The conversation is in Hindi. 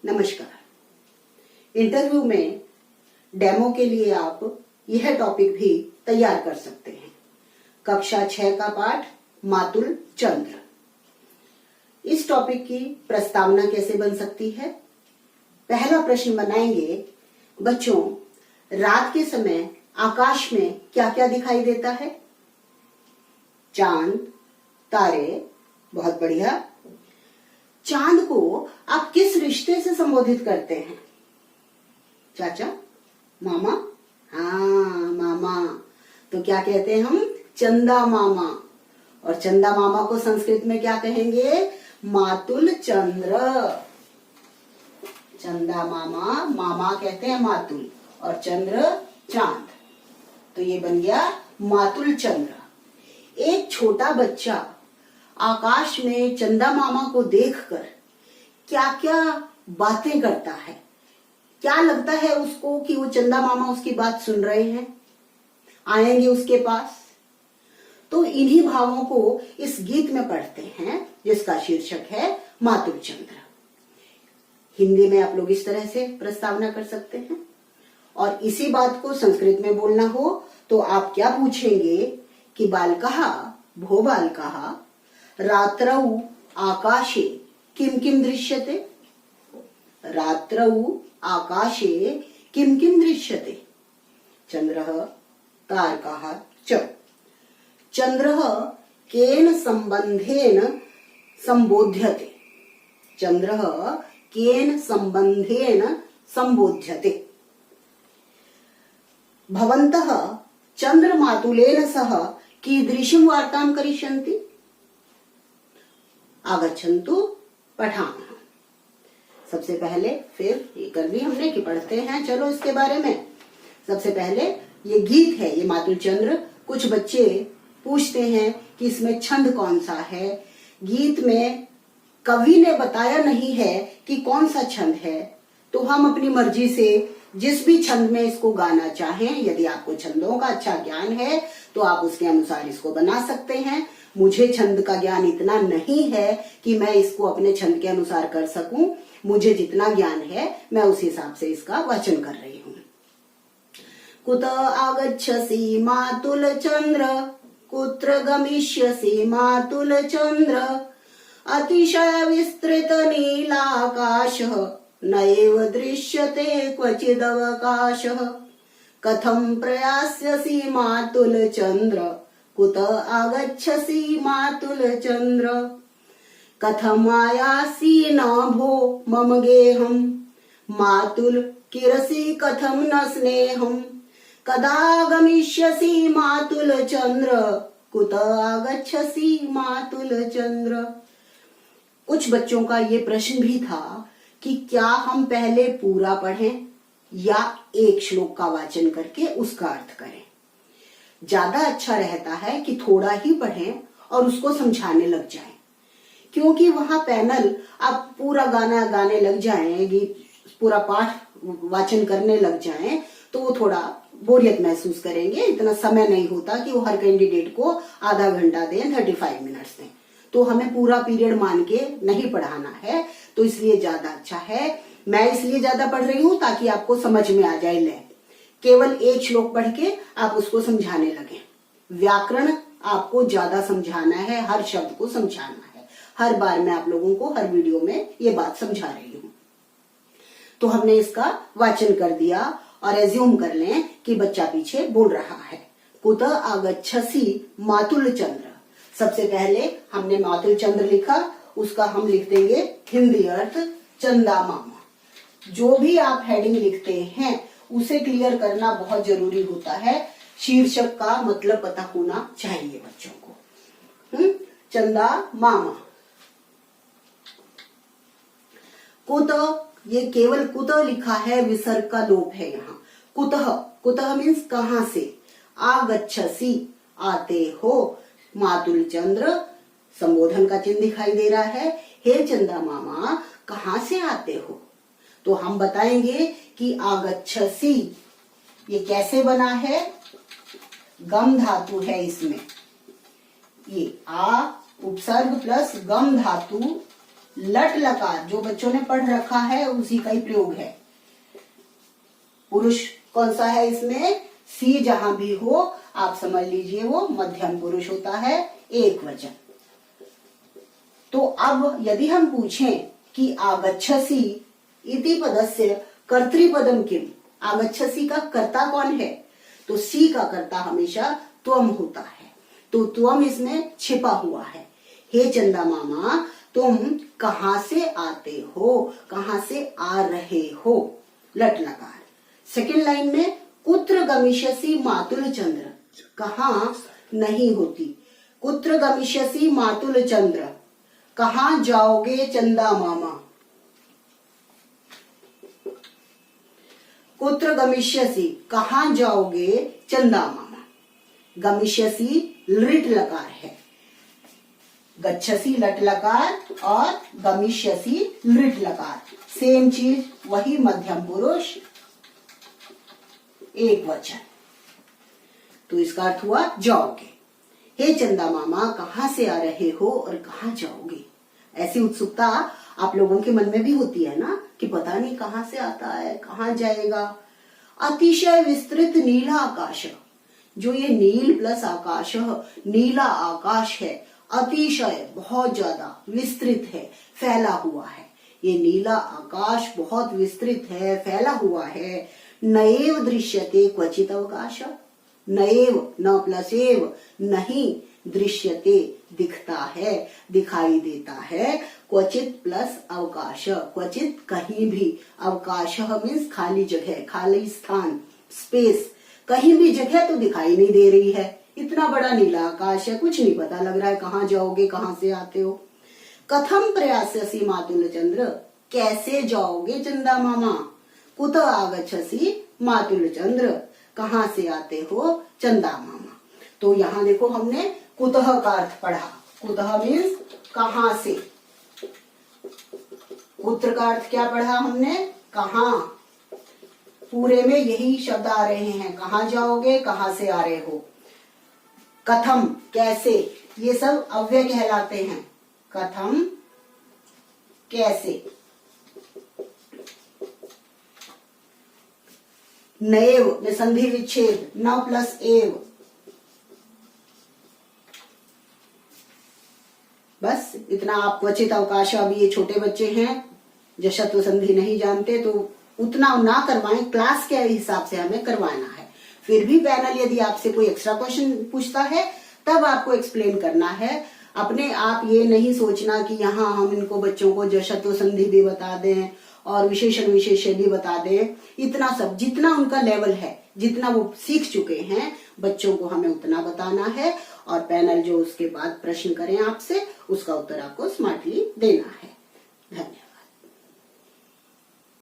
नमस्कार। इंटरव्यू में डेमो के लिए आप यह टॉपिक भी तैयार कर सकते हैं। कक्षा 6 का पाठ मातुल चंद्र। इस टॉपिक की प्रस्तावना कैसे बन सकती है? पहला प्रश्न बनाएंगे, बच्चों रात के समय आकाश में क्या क्या दिखाई देता है? चांद, तारे। बहुत बढ़िया। चांद को आप किस रिश्ते से संबोधित करते हैं? चाचा, मामा? हाँ, मामा। तो क्या कहते हैं हम? चंदा मामा। और चंदा मामा को संस्कृत में क्या कहेंगे? मातुल चंद्र। चंदा मामा, मामा कहते हैं मातुल और चंद्र चांद। तो ये बन गया मातुल चंद्र। एक छोटा बच्चा आकाश में चंदा मामा को देखकर क्या क्या बातें करता है? क्या लगता है उसको कि वो चंदा मामा उसकी बात सुन रहे हैं, आएंगे उसके पास? तो इन्हीं भावों को इस गीत में पढ़ते हैं जिसका शीर्षक है मातुल चंद्र। हिंदी में आप लोग इस तरह से प्रस्तावना कर सकते हैं। और इसी बात को संस्कृत में बोलना हो तो आप क्या पूछेंगे कि बालकः भो बालकः रात्रौ आकाशे किम किम दृश्यते? रात्रौ आकाशे किम किम दृश्यते? चंद्रः तारकाः च। चंद्रः केन संबंधेन संबोध्यते? चंद्रः केन संबंधेन संबोध्यते? भवन्तः चंद्रमातुलेन सह कीदृशीं वार्तां करिष्यन्ति? आगच्छन्तु पठामः। सबसे पहले, फिर ये कर ली हमने कि पढ़ते हैं, चलो इसके बारे में। सबसे पहले ये गीत है, ये मातुल चंद्र। कुछ बच्चे पूछते हैं कि इसमें छंद कौन सा है। गीत में कवि ने बताया नहीं है कि कौन सा छंद है, तो हम अपनी मर्जी से जिस भी छंद में इसको गाना चाहें, यदि आपको छंदों का अच्छा ज्ञान है तो आप उसके अनुसार इसको बना सकते हैं। मुझे छंद का ज्ञान इतना नहीं है कि मैं इसको अपने छंद के अनुसार कर सकूं। मुझे जितना ज्ञान है मैं उस हिसाब से इसका वाचन कर रही हूं। कुत आगच्छसि मातुल चंद्र, कुत्र गमिष्यसि मातुल चंद्र, अतिशय विस्तृत नीलाकाशः नैव दृश्यते क्वचिदवकाशः, कथं प्रयास्यसि मातुल चंद्र, कुत आगच्छसि मातुल चंद्र, कथम् आयासि न भो मम गेहं, मातुल किरसि कथं न स्नेहं, कदा गमिष्यसि मातुल चंद्र, कुत आगच्छसि मातुल चंद्र। कुछ बच्चों का ये प्रश्न भी था कि क्या हम पहले पूरा पढ़ें या एक श्लोक का वाचन करके उसका अर्थ करें। ज्यादा अच्छा रहता है कि थोड़ा ही पढ़ें और उसको समझाने लग जाएं, क्योंकि वहां पैनल आप पूरा गाना गाने लग जाएं, गीत पूरा पाठ वाचन करने लग जाएं, तो वो थोड़ा बोरियत महसूस करेंगे। इतना समय नहीं होता कि वो हर कैंडिडेट को आधा घंटा दें, 35 मिनट्स दें। तो हमें पूरा पीरियड मान के नहीं पढ़ाना है, तो इसलिए ज्यादा अच्छा है। मैं इसलिए ज्यादा पढ़ रही हूं ताकि आपको समझ में आ जाए। ले केवल एक श्लोक पढ़ के आप उसको समझाने लगे। व्याकरण आपको ज्यादा समझाना है, हर शब्द को समझाना है। हर बार मैं आप लोगों को हर वीडियो में ये बात समझा रही हूं। तो हमने इसका वाचन कर दिया और एज्यूम कर लें कि बच्चा पीछे बोल रहा है। कुत आगच्छसि मातुल चंद्र। सबसे पहले हमने मातुल चंद्र लिखा, उसका हम लिख देंगे हिंदी अर्थ चंदा मामा। जो भी आप हेडिंग लिखते हैं उसे क्लियर करना बहुत जरूरी होता है। शीर्षक का मतलब पता होना चाहिए बच्चों को। चंदा मामा। कुत, ये केवल कुत लिखा है, विसर्ग का लोप है यहाँ। कुतः, कुतः मीन्स कहां से। आगच्छसि, आते हो। मातुल चंद्र, संबोधन का चिन्ह दिखाई दे रहा है। हे चंदा मामा, कहां से आते हो? तो हम बताएंगे कि आगच्छसि ये कैसे बना है। गम धातु है इसमें, ये आ उपसर्ग प्लस गम धातु लट लकार जो बच्चों ने पढ़ रखा है उसी का ही प्रयोग है। पुरुष कौन सा है इसमें? सी जहां भी हो आप समझ लीजिए वो मध्यम पुरुष होता है, एक वचन। तो अब यदि हम पूछें कि आगच्छसि इति पदस्य कर्तृपदम किम, आगच्छसि का कर्ता कौन है? तो सी का कर्ता हमेशा त्वम होता है, तो त्वम इसमें छिपा हुआ है। हे चंदा मामा तुम कहां से आते हो, कहां से आ रहे हो, लट लकार। सेकेंड लाइन में कुत्र गमिष्यसि मातुल चंद्र, कहां नहीं होती, कुत्र गमिष्यसि मातुल चंद्र, कहां जाओगे चंदा मामा, कुत्र गमिष्यसि कहां जाओगे चंदा मामा। गमिष्यसि लृट लकार है, गच्छसि लट लकार और गमिष्यसि लृट लकार, सेम चीज, वही मध्यम पुरुष एक वचन। तो इसका अर्थ हुआ जाओगे। हे चंदा मामा कहां से आ रहे हो और कहां जाओगे। ऐसी उत्सुकता आप लोगों के मन में भी होती है ना कि पता नहीं कहां से आता है, कहां जाएगा। अतिशय विस्तृत नीला आकाश, जो ये नील प्लस आकाश, नीला आकाश है, अतिशय बहुत ज्यादा, विस्तृत है, फैला हुआ है। ये नीला आकाश बहुत विस्तृत है, फैला हुआ है। नएव दृश्यते क्वचित अवकाश, नएव न प्लस एव, नहीं, दृश्यते दिखता है, दिखाई देता है, क्वचित प्लस अवकाश, क्वचित कहीं भी, अवकाश मीन्स खाली जगह, खाली स्थान, स्पेस, कहीं भी जगह तो दिखाई नहीं दे रही है। इतना बड़ा नीला आकाश है, कुछ नहीं पता लग रहा है कहां जाओगे, कहां से आते हो। कथम प्रयास्यसि मातुल चंद्र, कैसे जाओगे चंदा मामा। कुतः आगच्छसि मातुल चंद्र, कहां से आते हो चंदा मामा। तो यहाँ देखो हमने कुतः का अर्थ पढ़ा, कुतः मीन्स कहां से, कुत्र का अर्थ क्या पढ़ा हमने, कहां। पूरे में यही शब्द आ रहे हैं, कहां जाओगे, कहां से आ रहे हो। कथम कैसे, ये सब अव्यय कहलाते हैं। कथम कैसे। नएव में संधि विच्छेद, न प्लस एव, बस इतना आप क्वचित अवकाश, अभी ये छोटे बच्चे हैं जशत्व संधि नहीं जानते तो उतना ना करवाएं, क्लास के हिसाब से हमें करवाना है। फिर भी पैनल यदि आपसे कोई एक्स्ट्रा क्वेश्चन पूछता है तब आपको एक्सप्लेन करना है। अपने आप ये नहीं सोचना कि यहाँ हम इनको बच्चों को जशत्व संधि भी बता दें और विशेषण विशेष्य भी बता दें। इतना सब जितना उनका लेवल है, जितना वो सीख चुके हैं, बच्चों को हमें उतना बताना है। और पैनल जो उसके बाद प्रश्न करें आपसे, उसका उत्तर आपको स्मार्टली देना है। धन्यवाद।